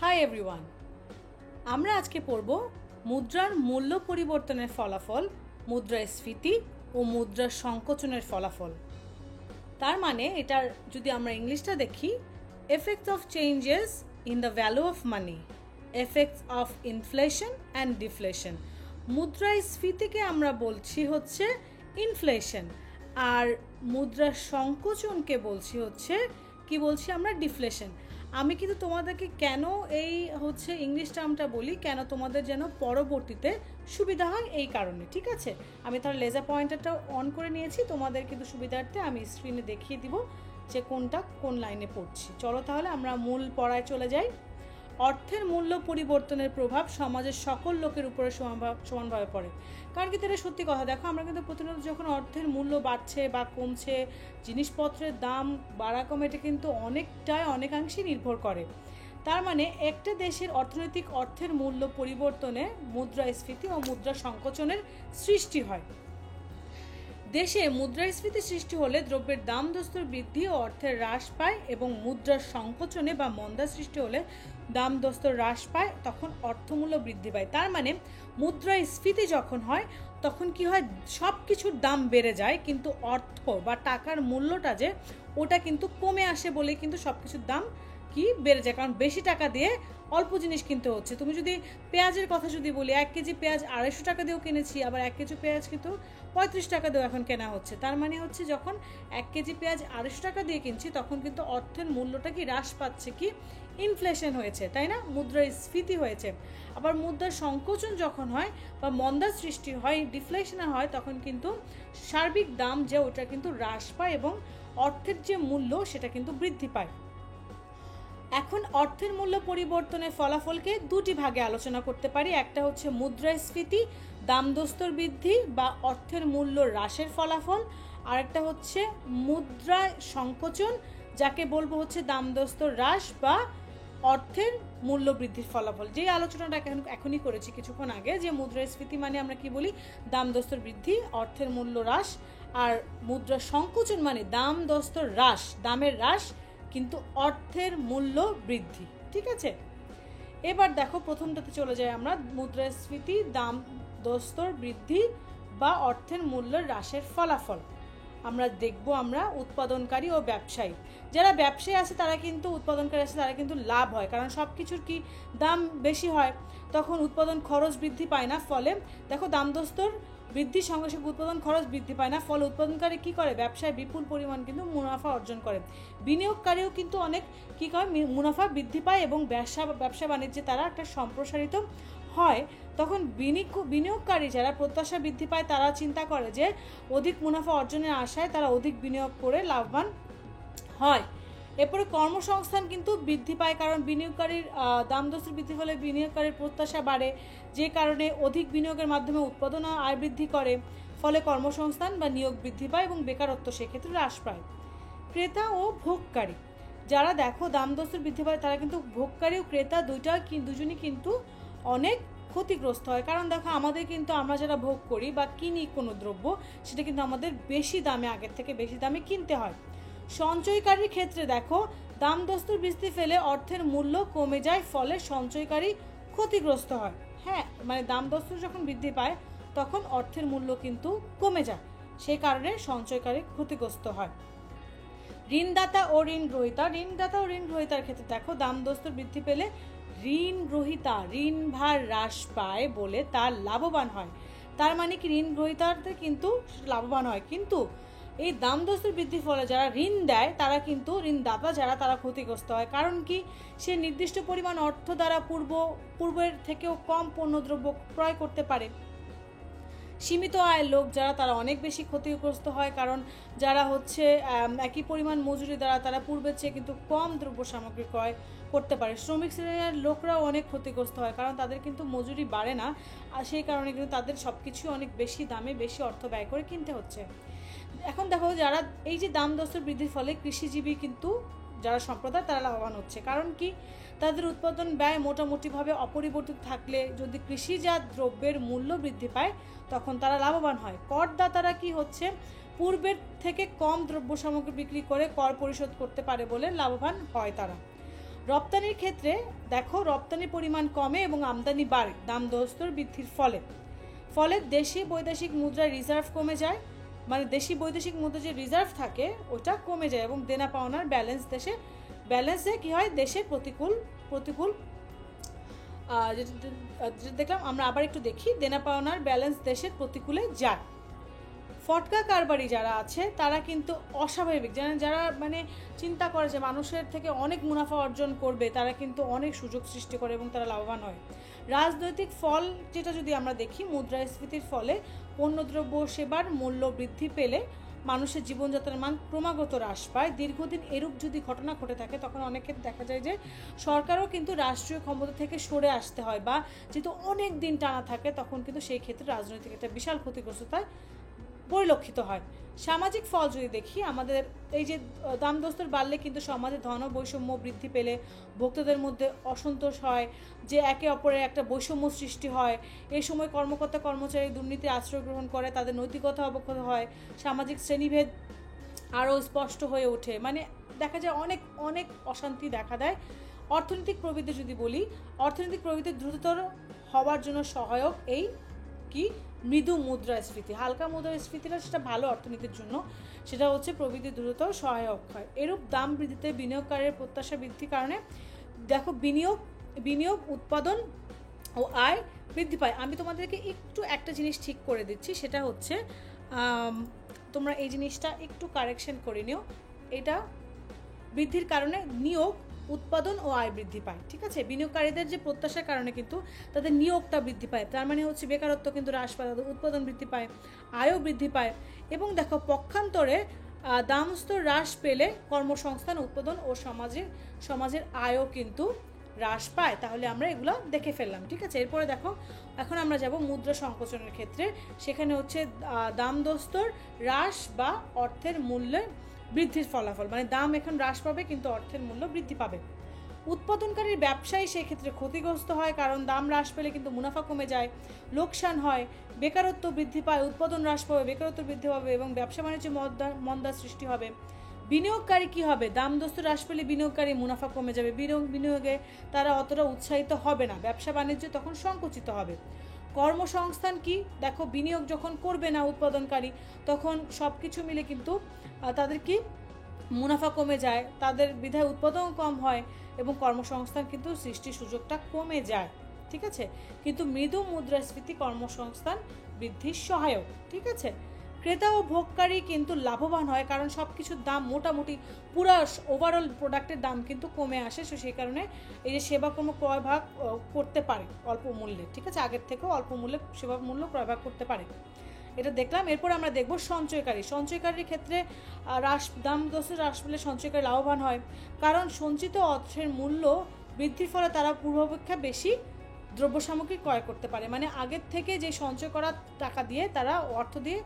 Hi everyone, আমরা আজকে পড়ব মুদ্রার মূল্য পরিবর্তনের ফলাফল, মুদ্রাস্ফীতি ও মুদ্রার সংকোচনের ফলাফল। তার মানে এটার যদি আমরা ইংলিশটা দেখি, effects of changes in the value of money, effects of inflation and deflation. মুদ্রাস্ফীতিকে আমরা বলছি হচ্ছে ইনফ্লেশন, আর মুদ্রার সংকোচনকে বলছি হচ্ছে কি বলছি আমরা ডিফ্লেশন। আমি কিন্তু তোমাদেরকে কেন এই ইংলিশ টার্মটা বলি, কেন তোমাদের যেন পরবর্তীতে সুবিধা হয় এই কারণে, ঠিক আছে? আমি তাহলে লেজার পয়েন্টারটা অন করে নিয়েছি, তোমাদের কিন্তু সুবিধার্থে আমি স্ক্রিনে দেখিয়ে দিব যে কোনটা কোন লাইনে পড়ছি। চলো তাহলে আমরা মূল পড়ায় চলে যাই। অর্থের মূল্য পরিবর্তনের প্রভাব সমাজের সকল লোকের উপরে সমানভাবে পড়ে। কারণ কিন্তু এটা সত্যি কথা। দেখো, আমরা কিন্তু প্রতিনিয়ত যখন অর্থের মূল্য বাড়ছে বা কমছে, জিনিসপত্রের দাম বাড়া কমে, এটা কিন্তু অনেকাংশে নির্ভর করে। তার মানে একটা দেশের অর্থনৈতিক অর্থের মূল্য পরিবর্তনে মুদ্রাস্ফীতি ও মুদ্রা সংকোচনের সৃষ্টি হয়। দেশে মুদ্রাস্ফীতি সৃষ্টি হলে দ্রব্যের দাম দস্তর বৃদ্ধি ও অর্থের হ্রাস পায়, এবং মুদ্রার সংকোচনে বা মন্দা সৃষ্টি হলে দাম দস্তর হ্রাস পায়, তখন অর্থমূল্য বৃদ্ধি পায়। তার মানে মুদ্রাস্ফীতি যখন হয় তখন কি হয়, সব কিছুর দাম বেড়ে যায়, কিন্তু অর্থ বা টাকার মূল্যটা যে ওটা কিন্তু কমে আসে বলেই কিন্তু সব কিছুর দাম কি বেড়ে যায়। কারণ বেশি টাকা দিয়ে অল্প জিনিস কিনতে হচ্ছে। তুমি যদি পেঁয়াজের কথা যদি বলি, 1 কেজি পেঁয়াজ 250 টাকা দিয়েও কিনেছি, আবার 1 কেজি পেঁয়াজ কিন্তু 35 টাকা দিয়েও এখন কেনা হচ্ছে। তার মানে হচ্ছে যখন 1 কেজি পেঁয়াজ 250 টাকা দিয়ে কিনছি, তখন কিন্তু অর্থের মূল্যটা কি হ্রাস পাচ্ছে, কি ইনফ্লেশন হয়েছে, তাই না? মুদ্রাস্ফীতি হয়েছে। আবার মুদ্রার সংকোচন যখন হয় বা মন্দার সৃষ্টি হয়, ডিফ্লেশন হয়, তখন কিন্তু সার্বিক দাম যে ওটা কিন্তু হ্রাস পায় এবং অর্থের যে মূল্য সেটা কিন্তু বৃদ্ধি পায়। এখন অর্থের মূল্য পরিবর্তনের ফলাফলকে দুটি ভাগে আলোচনা করতে পারি। একটা হচ্ছে মুদ্রাস্ফীতি, দামদস্তর বৃদ্ধি বা অর্থের মূল্য হ্রাসের ফলাফল, আর একটা হচ্ছে মুদ্রা সংকোচন, যাকে বলবো হচ্ছে দামদস্তর হ্রাস বা অর্থের মূল্য বৃদ্ধির ফলাফল। যেই আলোচনাটা এখনই করেছি কিছুক্ষণ আগে, যে মুদ্রাস্ফীতি মানে আমরা কি বলি, দামদস্তর বৃদ্ধি, অর্থের মূল্য হ্রাস, আর মুদ্রা সংকোচন মানে দামদস্তর হ্রাস, দামের হ্রাস কিন্তু অর্থের মূল্য বৃদ্ধি, ঠিক আছে? এবার দেখো, প্রথমটাতে চলে যাই আমরা, মুদ্রাস্ফীতি, দাম দস্তর বৃদ্ধি বা অর্থের মূল্য হ্রাসের ফলাফল। আমরা দেখব আমরা উৎপাদনকারী ও ব্যবসায়ী। যারা ব্যবসায়ী আছে তারা কিন্তু, উৎপাদনকারী আছে তারা কিন্তু লাভ হয়, কারণ সব কিছুর কি দাম বেশি হয়, তখন উৎপাদন খরচ বৃদ্ধি পায় না। ফলে দেখো, দামদস্তর বৃদ্ধির সঙ্গে সঙ্গে উৎপাদন খরচ বৃদ্ধি পায় না, ফলে উৎপাদনকারী কি করে, ব্যবসায় বিপুল পরিমাণ কিন্তু মুনাফা অর্জন করে। বিনিয়োগকারীও কিন্তু অনেক কি করে, মুনাফা বৃদ্ধি পায়, এবং ব্যবসা বাণিজ্যে তারা একটা সম্প্রসারিত হয়। তখন বিনিয়োগকারী যারা প্রত্যাশা বৃদ্ধি পায়, তারা চিন্তা করে যে অধিক মুনাফা অর্জনের আশায় তারা অধিক বিনিয়োগ করে লাভবান হয়। এরপরে কর্মসংস্থান কিন্তু বৃদ্ধি পায়, কারণ বিনিয়োগকারীর দামদস্তর বৃদ্ধি ফলে বিনিয়োগকারীর প্রত্যাশা বাড়ে, যে কারণে অধিক বিনিয়োগের মাধ্যমে উৎপাদন ও আয় বৃদ্ধি করে, ফলে কর্মসংস্থান বা নিয়োগ বৃদ্ধি পায় এবং বেকারত্ব সেক্ষেত্রে হ্রাস পায়। ক্রেতা ও ভোগকারী যারা দেখো দামদস্তর বৃদ্ধি পায়, তারা কিন্তু ভোগকারী ও ক্রেতা দুজনই কিন্তু অনেক ক্ষতিগ্রস্ত হয়। কারণ দেখো, আমাদের কিন্তু, আমরা যারা ভোগ করি বা কিনি কোনো দ্রব্য, সেটা কিন্তু আমাদের বেশি দামে, আগের থেকে বেশি দামে কিনতে হয়। সঞ্চয়কারীর ক্ষেত্রে দেখো, দামদস্তর বৃদ্ধি ফেলে অর্থের মূল্য কমে যায়, ফলে সঞ্চয়কারী ক্ষতিগ্রস্ত হয়। হ্যাঁ, মানে দামদস্তর যখন বৃদ্ধি পায় তখন অর্থের মূল্য কিন্তু কমে যায়, সেই কারণে সঞ্চয়কারী ক্ষতিগ্রস্ত হয়। ঋণদাতা ও ঋণগ্রহীতার ক্ষেত্রে দেখো, দামদস্তর বৃদ্ধি পেলে ঋণগ্রহীতা ঋণভার হ্রাস পায় বলে তার লাভবান হয়। তার মানে কি, ঋণগ্রহীতাদের কিন্তু লাভবান হয়, কিন্তু এই দামদস্তর বৃদ্ধির ফলে যারা ঋণ দেয় তারা কিন্তু, ঋণদাতা যারা, তারা ক্ষতিগ্রস্ত হয়। কারণ কি, সে নির্দিষ্ট পরিমাণ অর্থ দ্বারা পূর্বের থেকেও কম পণ্যদ্রব্য ক্রয় করতে পারে। সীমিত আয়ের লোক যারা, তারা অনেক বেশি ক্ষতিগ্রস্ত হয়, কারণ যারা একই পরিমাণ মজুরি দ্বারা তারা পূর্বের চেয়ে কিন্তু কম দ্রব্য সামগ্রী ক্রয় করতে পারে। শ্রমিক শ্রেণীর লোকরাও অনেক ক্ষতিগ্রস্ত হয়, কারণ তাদের কিন্তু মজুরি বাড়ে না, আর সেই কারণে কিন্তু তাদের সব কিছুই অনেক বেশি দামে বেশি অর্থ ব্যয় করে কিনতে হচ্ছে। এখন দেখো, যারা এই যে দামদস্তর বৃদ্ধির ফলে কৃষিজীবী কিন্তু যারা সম্প্রদায়, তারা লাভবান হচ্ছে। কারণ কি, তাদের উৎপাদন ব্যয় মোটামুটিভাবে অপরিবর্তিত থাকলে যদি কৃষিজাত দ্রব্যের মূল্য বৃদ্ধি পায়, তখন তারা লাভবান হয়। করদাতারা কি হচ্ছে, পূর্বের থেকে কম দ্রব্য সামগ্রী বিক্রি করে কর পরিশোধ করতে পারে বলে লাভবান হয় তারা। রপ্তানির ক্ষেত্রে দেখো রপ্তানির পরিমাণ কমে এবং আমদানি বাড়ে দাম দস্তর বৃদ্ধির ফলে দেশি বৈদেশিক মুদ্রার রিজার্ভ কমে যায়, মানে দেশি বৈদেশিক মুদ্রা যে রিজার্ভ থাকে ওটা কমে যায় এবং দেনা পাওনার ব্যালেন্সে কি হয় দেশের প্রতিকূল যেটা দেখলাম আমরা আবার একটু দেখি, দেনা পাওনার ব্যালেন্স দেশের প্রতিকূলে যায়। ফটকা কারবারি যারা আছে তারা কিন্তু অস্বাভাবিক, যারা মানে চিন্তা করে যে মানুষের থেকে অনেক মুনাফা অর্জন করবে, তারা কিন্তু অনেক সুযোগ সৃষ্টি করে এবং তারা লাভবান হয়। রাজনৈতিক ফল যেটা যদি আমরা দেখি, মুদ্রাস্ফীতির ফলে পণ্যদ্রব্য সেবার মূল্য বৃদ্ধি পেলে মানুষের জীবনযাত্রার মান ক্রমাগত হ্রাস পায়। দীর্ঘদিন এরূপ যদি ঘটনা ঘটে থাকে তখন অনেক ক্ষেত্রে দেখা যায় যে সরকারও কিন্তু রাষ্ট্রীয় ক্ষমতা থেকে সরে আসতে হয়, বা যেহেতু অনেক দিন টানা থাকে তখন কিন্তু সেই ক্ষেত্রে রাজনৈতিক একটা বিশাল ক্ষতিগ্রস্ততায় পরিলক্ষিত হয়। সামাজিক ফল যদি দেখি, আমাদের এই যে দাম দস্তর বাড়লে কিন্তু সমাজে ধন বৈষম্য বৃদ্ধি পেলে ভোক্তাদের মধ্যে অসন্তোষ হয়, যে একে অপরের একটা বৈষম্য সৃষ্টি হয়। এই সময় কর্মকর্তা কর্মচারী দুর্নীতির আশ্রয় গ্রহণ করে, তাদের নৈতিকতা অবক্ষত হয়, সামাজিক শ্রেণীভেদ আরও স্পষ্ট হয়ে ওঠে, মানে দেখা যায় অনেক অশান্তি দেখা দেয়। অর্থনৈতিক প্রবৃদ্ধি যদি বলি, অর্থনৈতিক প্রবৃদ্ধি দ্রুততর হওয়ার জন্য সহায়ক এই কি মৃদু মুদ্রাস্ফীতি। হালকা মুদ্রাস্ফীতিটা সেটা ভালো অর্থনীতির জন্য, সেটা হচ্ছে প্রবৃদ্ধি দ্রুত সহায়ক হয়। এরূপ দাম বৃদ্ধিতে বিনিয়োগকারীর প্রত্যাশা বৃদ্ধির কারণে দেখো বিনিয়োগ উৎপাদন ও আয় বৃদ্ধি পায়। আমি তোমাদেরকে একটু একটা জিনিস ঠিক করে দিচ্ছি, সেটা হচ্ছে তোমরা এই জিনিসটা একটু কারেকশন করে নিও। এটা বৃদ্ধির কারণে নিয়োগ উৎপাদন ও আয় বৃদ্ধি পায়, ঠিক আছে। বিনিয়োগকারীদের যে প্রত্যাশার কারণে কিন্তু তাদের নিয়োগটা বৃদ্ধি পায়, তার মানে হচ্ছে বেকারত্ব কিন্তু হ্রাস পায়, তাদের উৎপাদন বৃদ্ধি পায়, আয়ও বৃদ্ধি পায়। এবং দেখো পক্ষান্তরে দাম স্তর হ্রাস পেলে কর্মসংস্থান উৎপাদন ও সমাজের আয়ও কিন্তু হ্রাস পায়। তাহলে আমরা এগুলো দেখে ফেললাম, ঠিক আছে। এরপরে দেখো এখন আমরা যাব মুদ্রা সংকোচনের ক্ষেত্রে। সেখানে হচ্ছে দাম দস্তর হ্রাস বা অর্থের মূল্যে বৃদ্ধির ফলাফল, মানে দাম এখন হ্রাস পাবে কিন্তু অর্থের মূল্য বৃদ্ধি পাবে। উৎপাদনকারীর ব্যবসায়ী সেক্ষেত্রে ক্ষতিগ্রস্ত হয়, কারণ দাম হ্রাস পেলে কিন্তু মুনাফা কমে যায়, লোকসান হয়, বেকারত্ব বৃদ্ধি পায়, উৎপাদন হ্রাস পাবে, বেকারত্ব বৃদ্ধি পাবে এবং ব্যবসা বাণিজ্যে মন্দা সৃষ্টি হবে। বিনিয়োগকারী কি হবে, দাম দস্তর হ্রাস পেলে বিনিয়োগকারী মুনাফা কমে যাবে, বিনিয়োগে তারা অতটা উৎসাহিত হবে না, ব্যবসা বাণিজ্য তখন সংকুচিত হবে। কর্মসংস্থান কি, দেখো বিনিয়োগ যখন করবে না উৎপাদনকারী তখন সব কিছু মিলে কিন্তু তাদের কি মুনাফা কমে যায়, তাদের বিধায় উৎপাদন কম হয় এবং কর্মসংস্থান কিন্তু সৃষ্টির সুযোগটা কমে যায়, ঠিক আছে। কিন্তু মৃদু মুদ্রাস্ফীতি কর্মসংস্থান বৃদ্ধির সহায়ক, ঠিক আছে। ক্রেতা ও ভোগকারী কিন্তু লাভবান হয়, কারণ সব কিছুর দাম মোটামুটি পুরো ওভারঅল প্রোডাক্টের দাম কিন্তু কমে আসে, সো সেই কারণে এই যে সেবা ক্রয় ভাগ করতে পারে অল্প মূল্যে, ঠিক আছে, আগের থেকেও অল্প মূল্যে সেবা মূল্য ক্রয় ভাগ করতে পারে, এটা দেখলাম। এরপর আমরা দেখব সঞ্চয়কারীর ক্ষেত্রে দাম দস্তর হ্রাস পেলে সঞ্চয়কারী লাভবান হয়, কারণ সঞ্চিত অর্থের মূল্য বৃদ্ধির ফলে তারা পূর্বাপেক্ষা বেশি দ্রব্য সামগ্রী ক্রয় করতে পারে, মানে আগের থেকে যে সঞ্চয় করা টাকা দিয়ে তারা অর্থ দিয়ে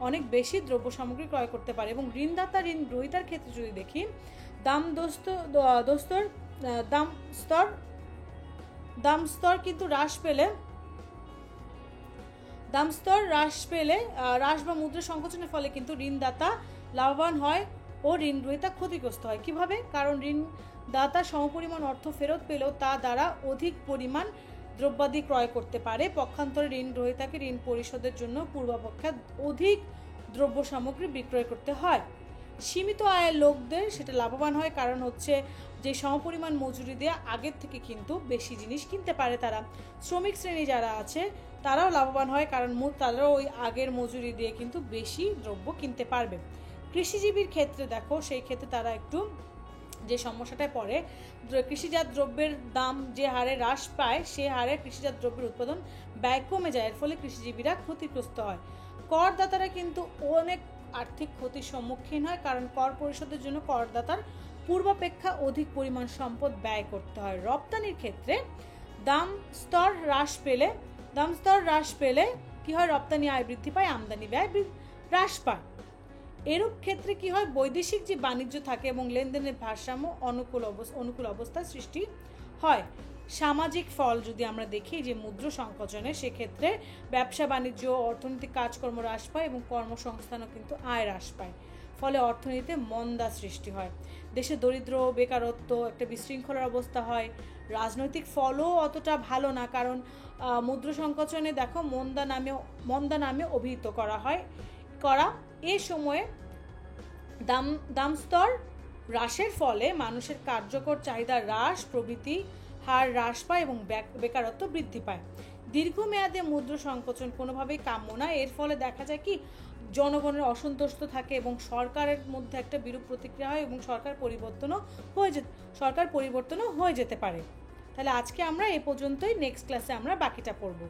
অনেক বেশি দ্রব্য সামগ্রী ক্রয় করতে পারে। এবং ঋণদাতা ঋণ গ্রহীতার ক্ষেত্রে যদি দেখি, দাম স্তর কিন্তু হ্রাস পেলে হ্রাস বা মুদ্রা সংকোচনের ফলে কিন্তু ঋণদাতা লাভবান হয় ও ঋণ গ্রহীতা ক্ষতিগ্রস্ত হয়। কিভাবে, কারণ ঋণদাতা সমপরিমাণ অর্থ ফেরত পেলেও তা দ্বারা অধিক পরিমাণ দ্রব্যাদি ক্রয় করতে পারে, পক্ষান্তরে ঋণ গ্রহীতাকে ঋণ পরিশোধের জন্য পূর্বাপেক্ষা অধিক দ্রব্য সামগ্রী বিক্রয় করতে হয়। সীমিত আয়ের লোকদের সেটা লাভবান হয়, কারণ হচ্ছে যে সমপরিমাণ মজুরি দিয়ে আগের থেকে কিন্তু বেশি জিনিস কিনতে পারে তারা। শ্রমিক শ্রেণী যারা আছে তারাও লাভবান হয়, কারণ তারাও ওই আগের মজুরি দিয়ে কিন্তু বেশি দ্রব্য কিনতে পারবে। কৃষিজীবীর ক্ষেত্রে দেখো, সেই ক্ষেত্রে তারা একটু যে সমস্যাটায় পড়ে, কৃষিজাত দ্রব্যের দাম যে হারে হ্রাস পায় সে হারে কৃষিজাত দ্রব্যের উৎপাদন ব্যয় কমে যায়, এর ফলে কৃষিজীবীরা ক্ষতিগ্রস্ত হয়। করদাতারা কিন্তু অনেক আর্থিক ক্ষতির সম্মুখীন হয়, কারণ কর পরিশোধের জন্য করদাতার পূর্বাপেক্ষা অধিক পরিমাণ সম্পদ ব্যয় করতে হয়। রপ্তানির ক্ষেত্রে দাম স্তর হ্রাস পেলে কি হয়, রপ্তানি আয় বৃদ্ধি পায়, আমদানি ব্যয় হ্রাস পায়। এরূপ ক্ষেত্রে কি হয়, বৈদেশিক যে বাণিজ্য থাকে এবং লেনদেনের ভারসাম্য অনুকূল অবস্থার সৃষ্টি হয়। সামাজিক ফল যদি আমরা দেখি যে মুদ্রা সংকোচনে, সেক্ষেত্রে ব্যবসা বাণিজ্য অর্থনৈতিক কাজকর্ম হ্রাস পায় এবং কর্মসংস্থানও কিন্তু আয় হ্রাস পায়। ফলে অর্থনীতিতে মন্দা সৃষ্টি হয়, দেশে দরিদ্র, বেকারত্ব, একটা বিশৃঙ্খলার অবস্থা হয়। রাজনৈতিক ফলও অতটা ভালো না, কারণ মুদ্রা সংকোচনে দেখো মন্দা নামে অভিহিত করা এ সময়ে দাম স্তর হ্রাসের ফলে মানুষের কার্যকর চাহিদা হ্রাস, প্রভৃতি হার হ্রাস পায় এবং বেকারত্ব বৃদ্ধি পায়। দীর্ঘমেয়াদে মুদ্রা সংকোচন কোনোভাবেই কাম্য না। এর ফলে দেখা যায় কি, জনগণের অসন্তুষ্ট থাকে এবং সরকারের মধ্যে একটা বিরূপ প্রতিক্রিয়া হয় এবং সরকার পরিবর্তনও হয়ে যেতে পারে। তাহলে আজকে আমরা এ পর্যন্তই, নেক্সট ক্লাসে আমরা বাকিটা পড়ব।